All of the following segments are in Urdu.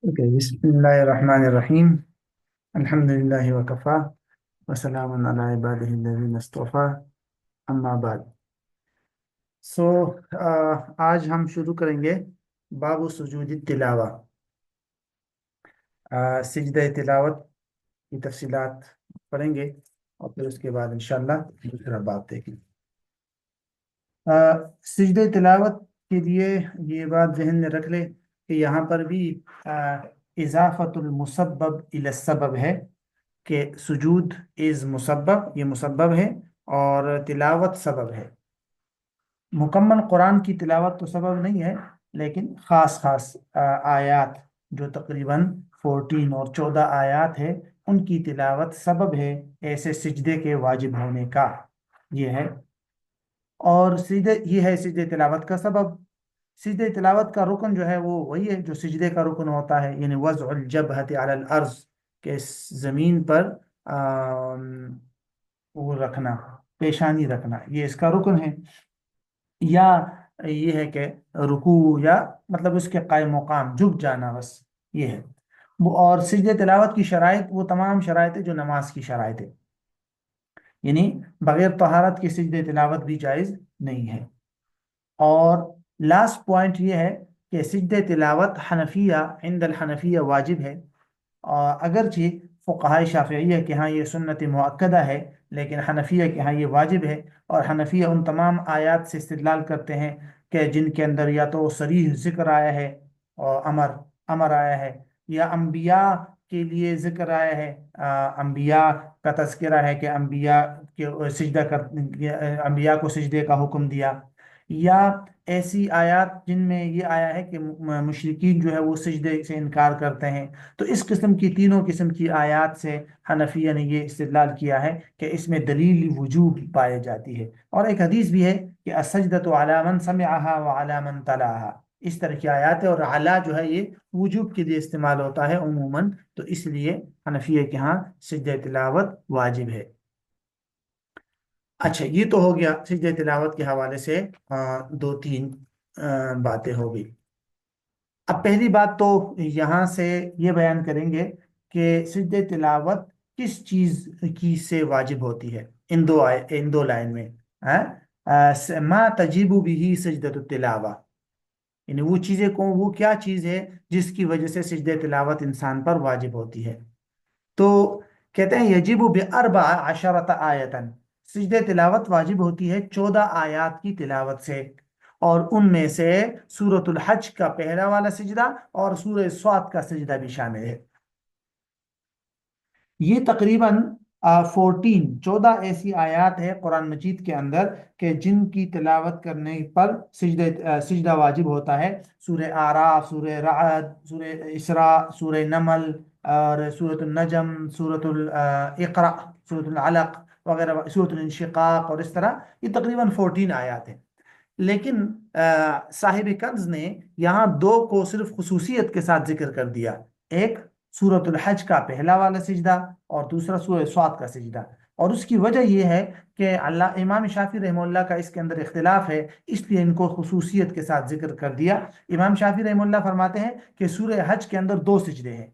اوكي، بسم الله الرحمن الرحيم. الحمد لله وكفى وسلام على عباده الذين اصطفى. اما بعد. سو آج ہم شروع کریں گے باب سجود تلاوہ، سجدہ تلاوت کی تفصیلات پڑھیں گے اور پھر اس کے بعد انشاءاللہ دوسرا باب دیکھیں گے۔ سجدہ تلاوت کے لیے یہ بات ذہن میں رکھ لے کہ یہاں پر بھی اضافت المسبب الی السبب ہے، کہ سجود از مسبب، یہ مسبب ہے، اور تلاوت سبب ہے۔ مکمل قرآن کی تلاوت تو سبب نہیں ہے، لیکن خاص خاص آیات جو تقریباً 14 اور 14 آیات ہے، ان کی تلاوت سبب ہے ایسے سجدے کے واجب ہونے کا، یہ ہے۔ اور سجدے، یہ ہے سجدے تلاوت کا سبب۔ سجدے تلاوت کا رکن جو ہے وہ وہی ہے جو سجدے کا رکن ہوتا ہے، یعنی وضع الجبہۃ علی الارض، کہ زمین پر وہ رکھنا، پیشانی رکھنا، یہ اس کا رکن ہے۔ یا یہ ہے کہ رکوع، یا مطلب اس کے قائم مقام جھک جانا، بس یہ ہے۔ اور سجدے تلاوت کی شرائط وہ تمام شرائط ہے جو نماز کی شرائط ہے، یعنی بغیر طہارت کے سجدے تلاوت بھی جائز نہیں ہے۔ اور لاسٹ پوائنٹ یہ ہے کہ سجدہ تلاوت حنفیہ، عند الحنفیہ واجب ہے، اور اگرچہ فقہائے شافعیہ کے ہاں یہ سنت مؤکدہ ہے، لیکن حنفیہ کے ہاں یہ واجب ہے۔ اور حنفیہ ان تمام آیات سے استدلال کرتے ہیں کہ جن کے اندر یا تو صریح ذکر آیا ہے اور امر آیا ہے، یا انبیاء کے لیے ذکر آیا ہے، انبیاء کا تذکرہ ہے کہ انبیاء کے سجدہ کر، انبیاء کو سجدے کا حکم دیا، یا ایسی آیات جن میں یہ آیا ہے کہ مشرکین جو ہے وہ سجدے سے انکار کرتے ہیں۔ تو اس قسم کی، تینوں قسم کی آیات سے حنفیہ نے یہ استدلال کیا ہے کہ اس میں دلیل وجوب پائی جاتی ہے۔ اور ایک حدیث بھی ہے کہ السجدۃ علی من سمعها وعلی من تلاها، اس طرح کی آیات ہے، اور علی جو ہے یہ وجوب کے لیے استعمال ہوتا ہے عموماً، تو اس لیے حنفیہ کے ہاں سجدہ تلاوت واجب ہے۔ اچھا، یہ تو ہو گیا سجدہ تلاوت کے حوالے سے دو تین باتیں ہو گئی۔ اب پہلی بات تو یہاں سے یہ بیان کریں گے کہ سجدہ تلاوت کس چیز کی سے واجب ہوتی ہے، ان دو لائن میں۔ ما تجیب بھی سجدۃ التلاوہ، یعنی وہ چیزیں کو، وہ کیا چیز ہے جس کی وجہ سے سجدہ تلاوت انسان پر واجب ہوتی ہے۔ تو کہتے ہیں یجب باربع عشرۃ آیتن، سجدہ تلاوت واجب ہوتی ہے 14 آیات کی تلاوت سے، اور ان میں سے سورۃ الحج کا پہلا والا سجدہ اور سورہ صاد کا سجدہ بھی شامل ہے۔ یہ تقریباً 14 ایسی آیات ہے قرآن مجید کے اندر کہ جن کی تلاوت کرنے پر سجدہ واجب ہوتا ہے۔ سورہ اعراف، سورہ رعد، سورہ اسراء، سورہ نمل، اور سورۃ النجم، سورۃ الاقرا، سورۃ العلق وغیرہ، سورۃ الانشقاق، اور اس طرح یہ تقریباً 14 آیات ہیں۔ لیکن صاحب کنز نے یہاں دو کو صرف خصوصیت کے ساتھ ذکر کر دیا، ایک سورۃ الحج کا پہلا والا سجدہ اور دوسرا سورہ صاد کا سجدہ۔ اور اس کی وجہ یہ ہے کہ اللہ امام شافعی رحمہ اللہ کا اس کے اندر اختلاف ہے، اس لیے ان کو خصوصیت کے ساتھ ذکر کر دیا۔ امام شافعی رحمہ اللہ فرماتے ہیں کہ سورہ حج کے اندر دو سجدے ہیں،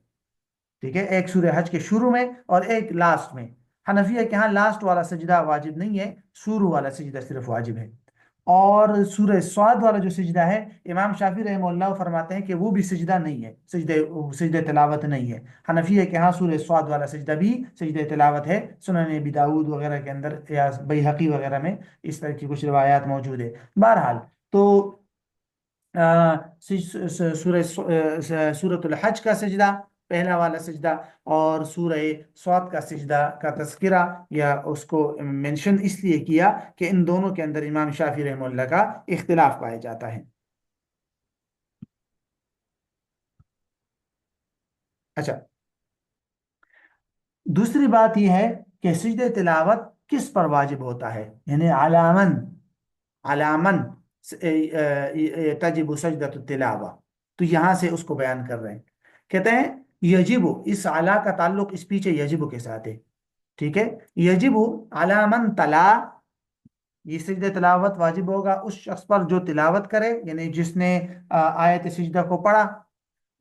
ٹھیک ہے، ایک سورہ حج کے شروع میں اور ایک لاسٹ میں۔ حنفیہ کے ہاں لاسٹ والا سجدہ واجب نہیں ہے، شروع والا سجدہ صرف واجب ہے۔ اور سورہ سعد والا جو سجدہ ہے، امام شافعی رحمہ اللہ فرماتے ہیں کہ وہ بھی سجدہ نہیں ہے، سجدہ تلاوت نہیں ہے۔ حنفیہ کے ہاں سورہ سعد والا سجدہ بھی سجدہ تلاوت ہے، سنن ابی داؤد وغیرہ کے اندر یا بیہقی وغیرہ میں اس طرح کی کچھ روایات موجود ہے۔ بہرحال تو سورۃ الحج کا سجدہ پہلا والا سجدہ اور سورہ صاد کا سجدہ کا تذکرہ یا اس کو منشن اس لیے کیا کہ ان دونوں کے اندر امام شافعی رحمہ اللہ کا اختلاف پایا جاتا ہے۔ اچھا، دوسری بات یہ ہے کہ سجدہ تلاوت کس پر واجب ہوتا ہے، یعنی علامن تجب سجدۃ التلاوہ، تو یہاں سے اس کو بیان کر رہے ہیں۔ کہتے ہیں یجب، اس علا کا تعلق اس پیچھے یجب کے ساتھ ہے، ٹھیک ہے۔ یجب علامن تلا، یہ سجدہ تلاوت واجب ہوگا اس شخص پر جو تلاوت کرے، یعنی جس نے آیت سجدہ کو پڑھا،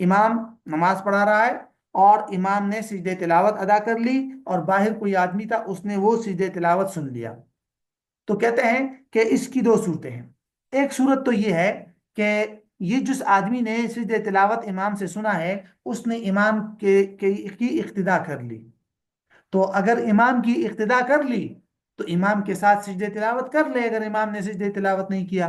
امام نماز پڑھا رہا ہے اور امام نے سجدہ تلاوت ادا کر لی، اور باہر کوئی آدمی تھا، اس نے وہ سجدہ تلاوت سن لیا، تو کہتے ہیں کہ اس کی دو صورتیں ہیں۔ ایک صورت تو یہ ہے کہ یہ جس آدمی نے سجدہ تلاوت امام سے سنا ہے، اس نے امام کی اقتدا کر لی، تو اگر امام کی اقتدا کر لی تو امام کے ساتھ سجدہ تلاوت کر لے اگر امام نے سجدہ تلاوت نہیں کیا،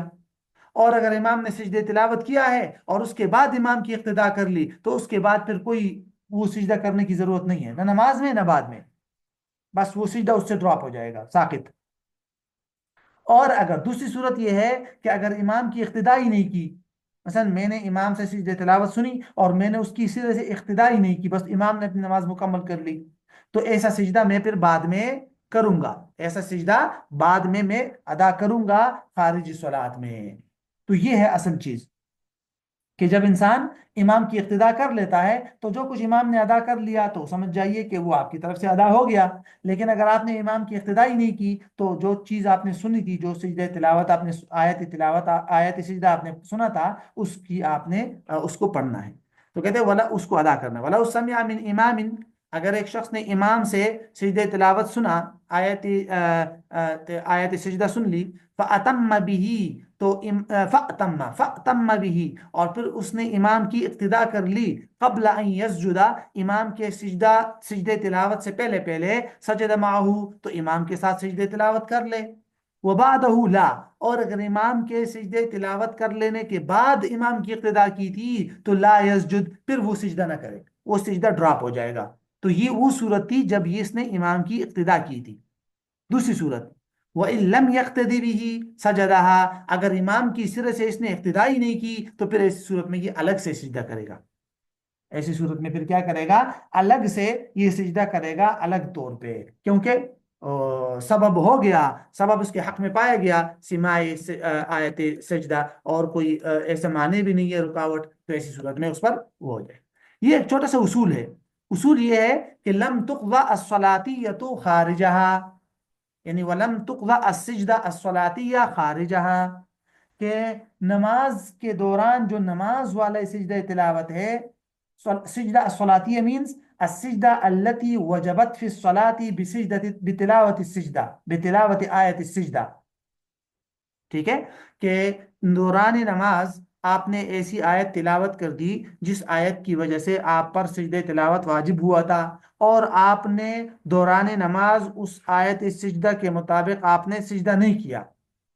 اور اگر امام نے سجدہ تلاوت کیا ہے اور اس کے بعد امام کی اقتدا کر لی تو اس کے بعد پھر کوئی وہ سجدہ کرنے کی ضرورت نہیں ہے، نہ نماز میں نہ بعد میں، بس وہ سجدہ اس سے ڈراپ ہو جائے گا، ساقط۔ اور اگر دوسری صورت یہ ہے کہ اگر امام کی اقتدا ہی نہیں کی، مثلا میں نے امام سے سجدہ تلاوت سنی اور میں نے اس کی سرے سے اقتدا ہی نہیں کی، بس امام نے اپنی نماز مکمل کر لی، تو ایسا سجدہ میں پھر بعد میں کروں گا، ایسا سجدہ بعد میں ادا کروں گا خارج صلات میں۔ تو یہ ہے اصل چیز کہ جب انسان امام کی اقتدا کر لیتا ہے تو جو کچھ امام نے ادا کر لیا تو سمجھ جائیے کہ وہ آپ کی طرف سے ادا ہو گیا، لیکن اگر آپ نے امام کی اقتدا ہی نہیں کی تو جو چیز آپ نے سنی تھی، جو سجدہ تلاوت آپ نے آیت تلاوت آیت سجدہ آپ نے سنا تھا، اس کی آپ نے اس کو پڑھنا ہے، تو کہتے ہیں ولا اس کو ادا کرنا، ولا سمع من امام، اگر ایک شخص نے امام سے سجدہ تلاوت سنا، آیت سجدہ سن لی، فَأَتَمَّ بِهِ تو فَأْتَمَّ بِهِ اور پھر اس نے امام کی اقتدا کر لی، قبل ان یسجد امام کے سجدہ تلاوت سے پہلے سجد معه تو امام کے ساتھ سجدہ تلاوت کر لے، وبعدہ لا اور اگر امام کے سجدہ تلاوت کر لینے کے بعد امام کی اقتدا کی تھی تو لا یسجد پھر وہ سجدہ نہ کرے، وہ سجدہ ڈراپ ہو جائے گا۔ تو یہ وہ صورت تھی جب یہ اس نے امام کی اقتدا کی تھی۔ دوسری صورت وَإِن لَمْ يَقْتَدِ بِهِ سَجَدَهَا اگر امام کی سرے سے اس نے اقتدا ہی نہیں کی تو پھر ایسی صورت میں یہ الگ سے سجدہ کرے گا، ایسی صورت میں پھر کیا کرے گا؟ الگ سے یہ سجدہ کرے گا، الگ طور پہ، کیونکہ سبب ہو گیا، سبب اس کے حق میں پایا گیا سماع آیت سجدہ، اور کوئی ایسا معنی بھی نہیں ہے رکاوٹ، تو ایسی صورت میں اس پر وہ ہو جائے۔ یہ ایک چھوٹا سا اصول ہے، اصول یہ ہے کہ لم تقضى الصلاتیۃ خارجہا، یعنی ولم تقضى السجدہ الصلاتیہ خارجہا، کہ نماز کے دوران جو نماز والا سجدہ تلاوت ہے، سجدہ الصلاتیہ مینز السجدہ التي وجبت في الصلاة بتلاوت السجدہ، بتلاوت آیت السجدہ، ٹھیک ہے، کہ دوران نماز آپ نے ایسی آیت تلاوت کر دی جس آیت کی وجہ سے آپ پر سجدہ تلاوت واجب ہوا تھا، اور آپ نے دوران نماز اس آیت سجدہ کے مطابق آپ نے سجدہ نہیں کیا،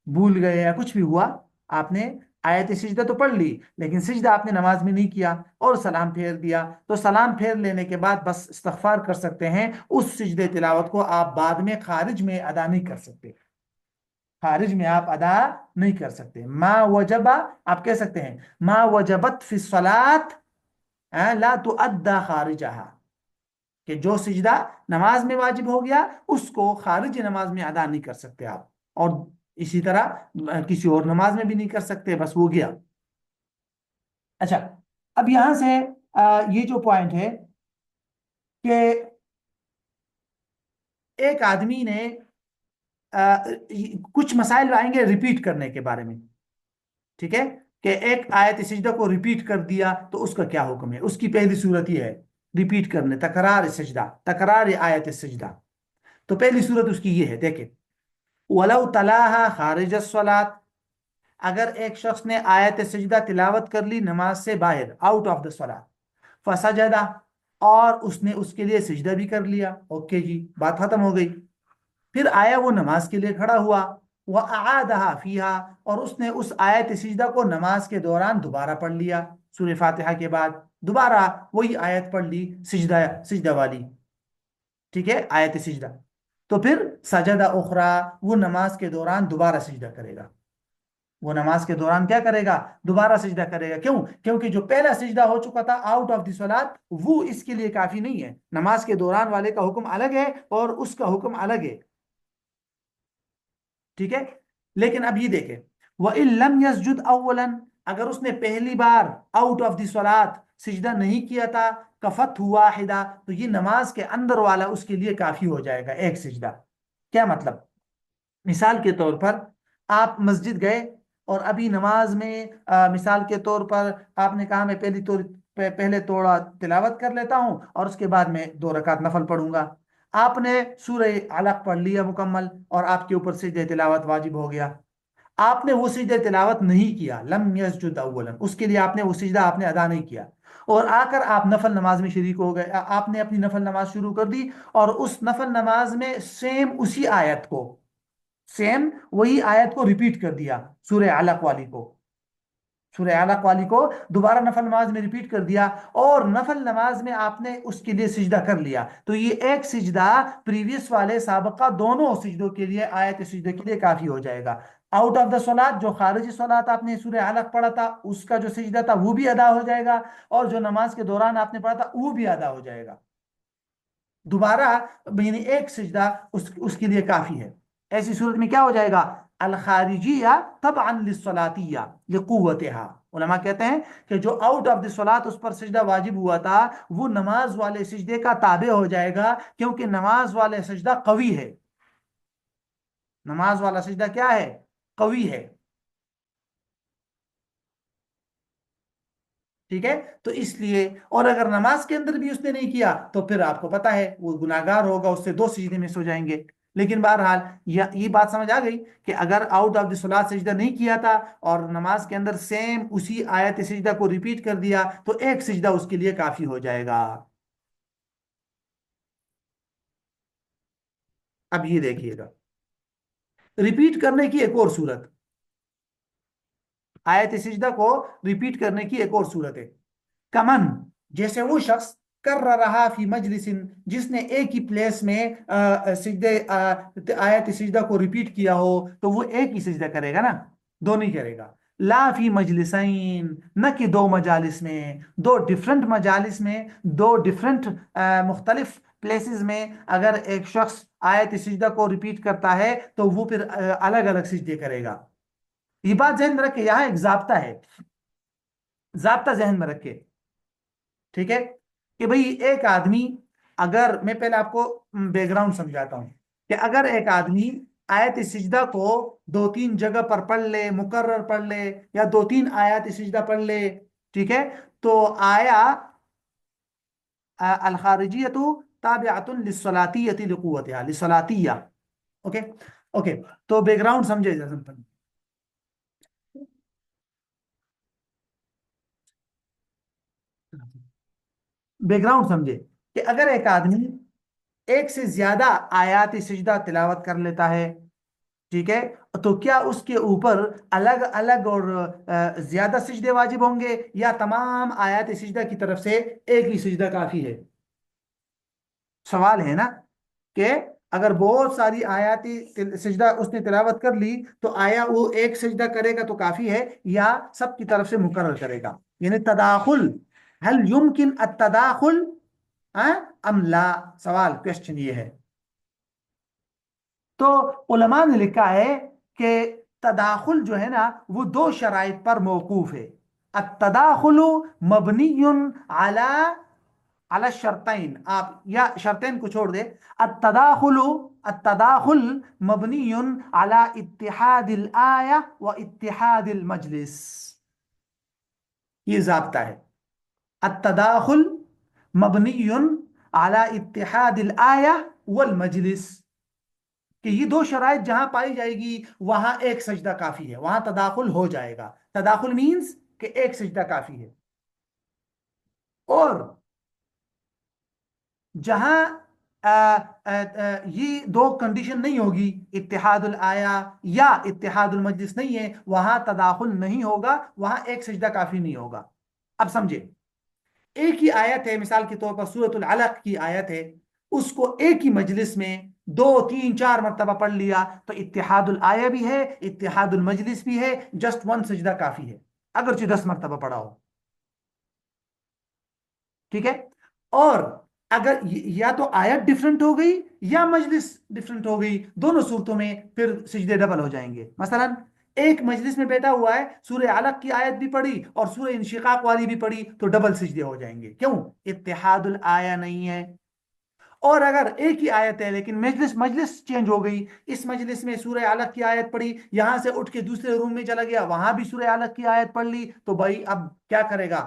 بھول گئے یا کچھ بھی ہوا، آپ نے آیت سجدہ تو پڑھ لی لیکن سجدہ آپ نے نماز میں نہیں کیا اور سلام پھیر دیا، تو سلام پھیر لینے کے بعد بس استغفار کر سکتے ہیں، اس سجدہ تلاوت کو آپ بعد میں خارج میں ادا نہیں کر سکتے، خارج میں آپ ادا نہیں کر سکتے۔ ما وجبہ آپ کہہ سکتے ہیں ما وجبت فی الصلاة لا تؤدى خارجہا، کہ جو سجدہ نماز میں واجب ہو گیا اس کو خارج نماز میں ادا نہیں کر سکتے آپ، اور اسی طرح کسی اور نماز میں بھی نہیں کر سکتے، بس وہ گیا۔ اچھا، اب یہاں سے یہ جو پوائنٹ ہے کہ ایک آدمی نے کچھ مسائل آئیں گے ریپیٹ کرنے کے بارے میں، ٹھیک ہے، کہ ایک آیت سجدہ کو ریپیٹ کر دیا تو اس کا کیا حکم ہے۔ اس کی پہلی صورت یہ ہے ریپیٹ کرنے، تکرار سجدہ، تکرار آیت سجدہ، تو پہلی صورت اس کی یہ ہے، دیکھیں وَلَوْ تَلَاهَا خَارِجَ الصَّلَاةِ اگر ایک شخص نے آیت سجدہ تلاوت کر لی نماز سے باہر، آؤٹ آف دا صلاۃ، فسجدہ اور اس نے اس کے لیے سجدہ بھی کر لیا، اوکے جی، بات ختم ہو گئی، پھر آیا وہ نماز کے لیے کھڑا ہوا، وَأَعَادَهَا فِيهَا اور اس نے اس آیت سجدہ کو نماز کے دوران دوبارہ پڑھ لیا، سورہ فاتحہ کے بعد دوبارہ وہی آیت پڑھ لی، سجدہ والی، ٹھیک ہے، آیت سجدہ، تو پھر سجدہ اخرى وہ نماز کے دوران دوبارہ سجدہ کرے گا، وہ نماز کے دوران کیا کرے گا؟ دوبارہ سجدہ کرے گا، کیوں؟ کیونکہ جو پہلا سجدہ ہو چکا تھا آؤٹ آف دی صلاۃ وہ اس کے لیے کافی نہیں ہے، نماز کے دوران والے کا حکم الگ ہے اور اس کا حکم الگ ہے، ٹھیک ہے۔ لیکن اب یہ دیکھیں وَإِن لَمْ يَسْجُدْ أَوَّلًا اگر اس نے پہلی بار آؤٹ آف دی صلاۃ سجدہ نہیں کیا تھا، کفت واحدہ تو یہ نماز کے اندر والا اس کے لیے کافی ہو جائے گا، ایک سجدہ۔ کیا مطلب؟ مثال کے طور پر آپ مسجد گئے اور ابھی نماز میں مثال کے طور پر آپ نے کہا میں پہلے تھوڑا تلاوت کر لیتا ہوں اور اس کے بعد میں 2 رکعت نفل پڑھوں گا. آپ نے سورہ علق پڑھ لیا مکمل اور آپ کے اوپر سجدہ تلاوت واجب ہو گیا. آپ نے وہ سجدہ تلاوت نہیں کیا، لم یسجد اولا، اس کے لیے آپ نے وہ سجدہ آپ نے ادا نہیں کیا، اور آ کر آپ نفل نماز میں شریک ہو گئے. آپ نے اپنی نفل نماز شروع کر دی اور اس نفل نماز میں سیم اسی آیت کو، سیم وہی آیت کو ریپیٹ کر دیا، سورہ علق والی کو، سورہ علق والی کو دوبارہ نفل نماز میں ریپیٹ کر دیا، اور نفل نماز میں آپ نے اس کے لیے سجدہ کر لیا. تو یہ ایک سجدہ پریویس والے سابقہ دونوں سجدوں کے لیے، آیت سجدے کے لیے کافی ہو جائے گا. آؤٹ آف دا صلات، جو خارجی صلات آپ نے سورہ علق پڑھا تھا اس کا جو سجدہ تھا وہ بھی ادا ہو جائے گا، اور جو نماز کے دوران آپ نے پڑھا تھا وہ بھی ادا ہو جائے گا. دوبارہ یعنی ایک سجدہ اس کے لیے کافی ہے. ایسی صورت میں کیا ہو جائے گا؟ الخارجیہ تبعا للصلاتیہ لقوتها. علماء کہتے ہیں کہ جو آؤٹ آف دی صلات اس پر سجدہ واجب ہوا تھا وہ نماز والے سجدے کا تابع ہو جائے گا، کیونکہ نماز والے سجدہ قوی ہے. نماز والا سجدہ کیا ہے؟ قوی ہے. ٹھیک ہے، تو اس لیے، اور اگر نماز کے اندر بھی اس نے نہیں کیا تو پھر آپ کو پتا ہے وہ گناہگار ہوگا، اس سے 2 سجدے مس ہو جائیں گے. لیکن بہرحال یہ بات سمجھ آ گئی کہ اگر آؤٹ آف دی صلات سجدہ نہیں کیا تھا اور نماز کے اندر سیم اسی آیت سجدہ کو ریپیٹ کر دیا تو ایک سجدہ اس کے لیے کافی ہو جائے گا. اب یہ دیکھیے گا ریپیٹ کرنے کی ایک اور صورت، آیت سجدہ کو ریپیٹ کرنے کی ایک اور صورت ہے. کمن، جیسے وہ شخص کر رہا فی مجلس، جس نے ایک ہی پلیس میں سجدے آیت سجدہ کو ریپیٹ کیا ہو تو وہ ایک ہی سجدہ کرے گا نا، دو نہیں کرے گا. لا فی مجلسین، نہ کہ 2 مجالس میں، 2 ڈفرنٹ مجالس میں، 2 ڈفرنٹ مختلف پلیسز میں اگر ایک شخص آیت سجدہ کو ریپیٹ کرتا ہے تو وہ پھر الگ الگ سجدے کرے گا. یہ بات ذہن میں رکھے، یہاں ایک ضابطہ ہے، ضابطہ ذہن میں رکھے. ٹھیک ہے کہ بھئی ایک آدمی، اگر میں پہلے آپ کو بیک گراؤنڈ سمجھاتا ہوں کہ اگر ایک آدمی آیت سجدہ کو 2-3 جگہ پر پڑھ لے، مکرر پڑھ لے، یا 2-3 آیات سجدہ پڑھ لے، ٹھیک ہے، تو آیا الخارجیت تابعۃ للصلاتیۃ لقوتها، للصلاتیہ. اوکے اوکے، تو بیک گراؤنڈ سمجھے جا سمپل. بیک گراؤنڈ سمجھے کہ اگر ایک آدمی ایک سے زیادہ آیات سجدہ تلاوت کر لیتا ہے، ٹھیک ہے، تو کیا اس کے اوپر الگ الگ اور زیادہ سجدے واجب ہوں گے، یا تمام آیات سجدہ کی طرف سے ایک ہی سجدہ کافی ہے؟ سوال ہے نا کہ اگر بہت ساری آیات سجدہ اس نے تلاوت کر لی تو آیا وہ ایک سجدہ کرے گا تو کافی ہے، یا سب کی طرف سے مقرر کرے گا؟ یعنی تداخل، هل يمكن التداخل ام لا؟ سوال، کوشچن یہ ہے. تو علماء نے لکھا ہے کہ تداخل جو ہے نا وہ 2 شرائط پر موقوف ہے. التداخل مبنی علی الشرطین، آپ یا شرطین کو چھوڑ دے. التداخل، التداخل مبنی علی اتحاد الآیہ و اتحاد المجلس. یہ ضابطہ ہے، التداخل مبنی علی اتحاد الآیہ والمجلس، کہ یہ 2 شرائط جہاں پائی جائے گی وہاں ایک سجدہ کافی ہے، وہاں تداخل ہو جائے گا. تداخل مینز کہ ایک سجدہ کافی ہے. اور جہاں یہ 2 کنڈیشن نہیں ہوگی، اتحاد الآیہ یا اتحاد المجلس نہیں ہے، وہاں تداخل نہیں ہوگا، وہاں ایک سجدہ کافی نہیں ہوگا. اب سمجھے، ایک ہی آیت ہے، مثال کے طور پر سورۃ العلق کی آیت ہے، اس کو ایک ہی مجلس میں 2-3-4 مرتبہ پڑھ لیا تو اتحاد الآیہ بھی ہے، اتحاد المجلس بھی ہے، جسٹ 1 سجدہ کافی ہے، اگرچہ 10 مرتبہ پڑھا ہو. ٹھیک ہے، اور اگر یا تو آیت ڈفرنٹ ہو گئی یا مجلس ڈفرنٹ ہو گئی، دونوں صورتوں میں پھر سجدے ڈبل ہو جائیں گے. مثلا ایک مجلس میں بیٹھا ہوا ہے، سورہ علق کی آیت بھی پڑھی اور سورہ انشقاق والی بھی پڑھی تو ڈبل سجدے ہو جائیں گے. کیوں؟ اتحاد الآیہ نہیں ہے. اور اگر ایک ہی آیت ہے لیکن مجلس مجلس چینج ہو گئی، اس مجلس میں سورہ علق کی آیت پڑھی، یہاں سے اٹھ کے دوسرے روم میں چلا گیا، وہاں بھی سورہ علق کی آیت پڑھ لی، تو بھائی اب کیا کرے گا؟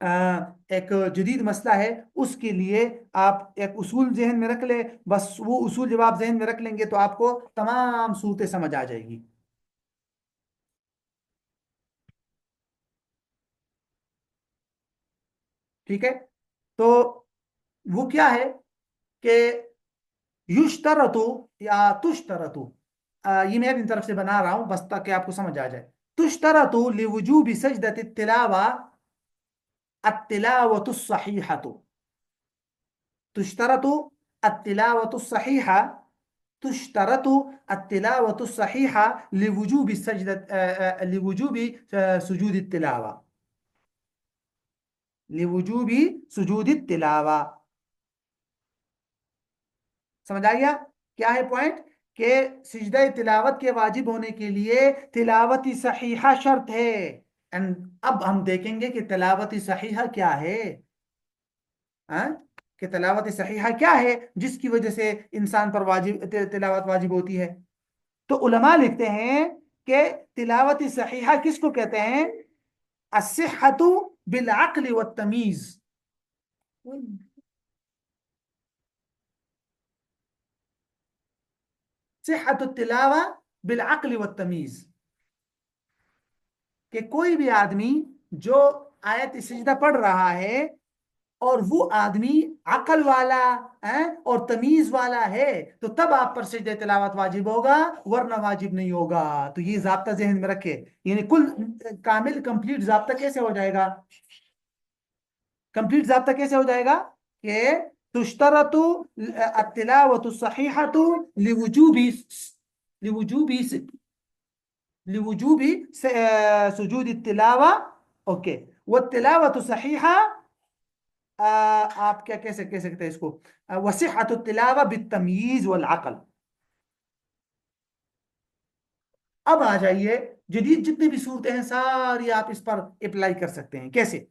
ایک جدید مسئلہ ہے، اس کے لیے آپ ایک اصول ذہن میں رکھ لیں، بس وہ اصول جب آپ ذہن میں رکھ لیں گے تو آپ کو تمام صورتیں سمجھ آ جائے گی. ٹھیک ہے. تو وہ کیا ہے کہ یشترطو یا تشترطو، یہ میں اپنی طرف سے بنا رہا ہوں بس تاکہ آپ کو سمجھ آ جائے. تشترطو لوجوب سجدة التلاوة التلاوة الصحيحة. تشترط التلاوة الصحيحة، تشترط التلاوة الصحيحة لوجوب السجدة لوجوب سجود التلاوة، لوجوب سجود التلاوة. سمجھ آ گیا کیا ہے پوائنٹ؟ کہ سجدہ تلاوت کے واجب ہونے کے لیے تلاوت صحیحہ شرط ہے. اب ہم دیکھیں گے کہ تلاوت صحیحہ کیا ہے. ہاں، کہ تلاوت صحیحہ کیا ہے جس کی وجہ سے انسان پر واجب تلاوت واجب ہوتی ہے. تو علماء لکھتے ہیں کہ تلاوت صحیحہ کس کو کہتے ہیں؟ الصحۃ بالعقل والتمیز. صحت التلاوہ بالعقل والتمیز، کہ کوئی بھی آدمی جو آیت سجدہ پڑھ رہا ہے اور وہ آدمی عقل والا اور تمیز والا ہے تو تب آپ پر سجدہ تلاوت واجب ہوگا، ورنہ واجب نہیں ہوگا. تو یہ ضابطہ ذہن میں رکھے. یعنی کل کامل کمپلیٹ ضابطہ کیسے ہو جائے گا؟ کمپلیٹ ضابطہ کیسے ہو جائے گا کہ تشترط التلاوت الصحیحۃ لوجوب لوجوب لوجوب سجود التلاوہ. اوکے. والتلاوت صحیحہ، آپ کیا کہہ سکتے ہیں اس کو، وصحت التلاوہ بالتمییز والعقل. اب آ جائیے، جدید جتنی بھی صورتیں ہیں ساری آپ اس پر اپلائی کر سکتے ہیں. کیسے؟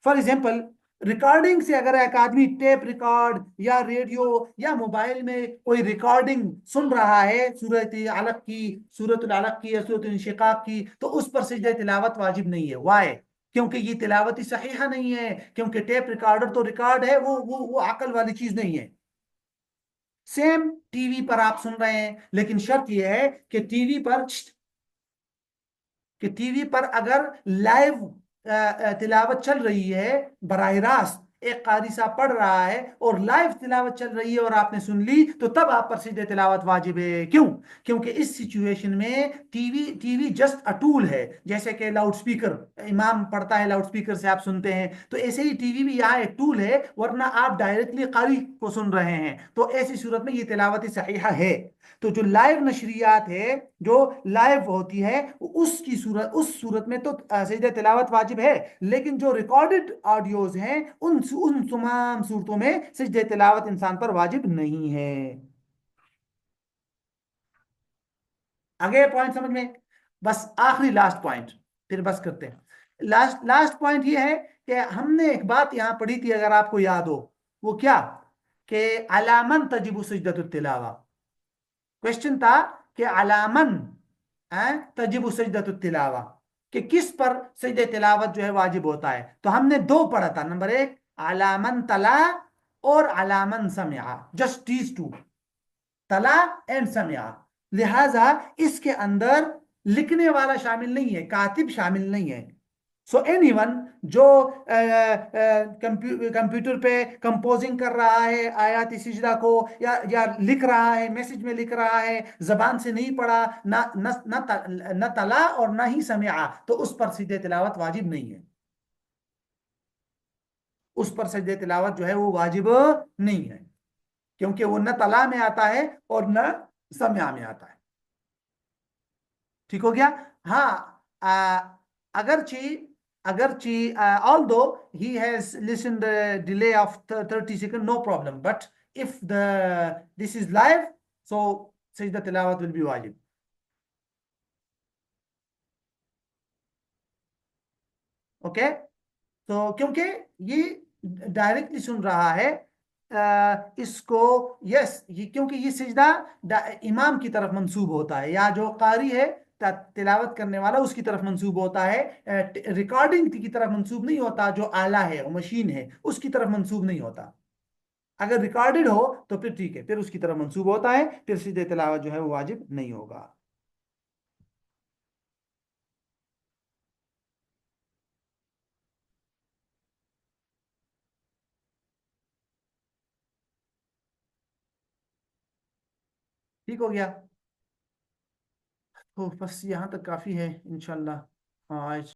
فار ایگزامپل، ریکارڈنگ سے اگر ایک آدمی ٹیپ ریکارڈ یا ریڈیو یا موبائل میں کوئی ریکارڈنگ سن رہا ہے سورۃ علق کی، سورۃ العلق کی یا سورۃ الانشقاق کی، تو اس پر سجدہ تلاوت واجب نہیں ہے. وائے؟ کیونکہ یہ تلاوتی صحیحہ نہیں ہے، کیونکہ ٹیپ ریکارڈر تو ریکارڈ ہے، وہ عقل والی چیز نہیں ہے. سیم ٹی وی پر آپ سن رہے ہیں، لیکن شرط یہ ہے کہ ٹی وی پر اگر لائیو تلاوت چل رہی ہے براہ راست، ایک قاری صاحب پڑھ رہا ہے اور لائیو تلاوت چل رہی ہے اور آپ نے سن لی، تو تب آپ پر سجدہ تلاوت واجب ہے. کیوں؟ کیونکہ اس سچویشن میں TV just a tool ہے. جیسے کہ لاؤڈ سپیکر، امام پڑھتا ہے لاؤڈ سپیکر سے آپ سنتے ہیں، تو ایسے ہی ٹی وی بھی یہاں ایک ٹول ہے، ورنہ آپ ڈائریکٹلی قاری کو سن رہے ہیں. تو ایسی صورت میں یہ تلاوت صحیحہ ہے. تو جو لائیو نشریات ہے، جو لائیو ہوتی ہے، اس صورت میں تو سجدہ تلاوت واجب ہے. لیکن جو ریکارڈڈ آڈیوز ہیں ان تمام صورتوں میں سجدہ تلاوت انسان پر واجب نہیں ہے. آگے پوائنٹ سمجھ میں؟ بس آخری لاسٹ پوائنٹ، پھر بس کرتے ہیں. لاسٹ پوائنٹ یہ ہے کہ ہم نے ایک بات یہاں پڑھی تھی، اگر آپ کو یاد ہو، وہ کیا کہ علامن تجب سجدۃ التلاوہ. کوشچن تھا کہ علامن تجب سجدۃ التلاوہ، کہ کس پر سجدہ تلاوت جو ہے واجب ہوتا ہے. تو ہم نے دو پڑھا تھا. نمبر ایک علامن تلا اور علامن سمع، جسٹ دیز ٹو، تلا اینڈ سمع. لہذا اس کے اندر لکھنے والا شامل نہیں ہے، کاتب شامل نہیں ہے. سو اینی ون جو کمپیوٹر پہ کمپوزنگ کر رہا ہے آیات سجدہ کو، یا لکھ رہا ہے، میسج میں لکھ رہا ہے، زبان سے نہیں پڑھا، نہ تلا اور نہ ہی سمعا، تو اس پر سجدہ تلاوت واجب نہیں ہے. اس پر سجدہ تلاوت جو ہے وہ واجب نہیں ہے، کیونکہ وہ نہ تلا میں آتا ہے اور نہ سمع میں آتا ہے. ٹھیک ہو گیا؟ ہاں، اگرچہ although he has listened the delay of 30 seconds, no problem, but if this is live, so sajda tilawat will be wajib. Okay. تو کیونکہ یہ ڈائریکٹلی سن رہا ہے اس کو، یس، کیونکہ یہ سجدہ امام کی طرف منسوب ہوتا ہے، یا جو قاری ہے تلاوت کرنے والا اس کی طرف منسوب ہوتا ہے، ریکارڈنگ کی طرف منسوب نہیں ہوتا، جو آلہ ہے وہ مشین ہے اس کی طرف منسوب نہیں ہوتا۔ اگر ریکارڈڈ ہو تو پھر ٹھیک ہے، پھر اس کی طرف منسوب ہوتا ہے، پھر سیدھے تلاوت جو ہے وہ واجب نہیں ہوگا۔ ٹھیک ہو گیا؟ تو بس یہاں تک کافی ہے انشاءاللہ۔ ہاں آج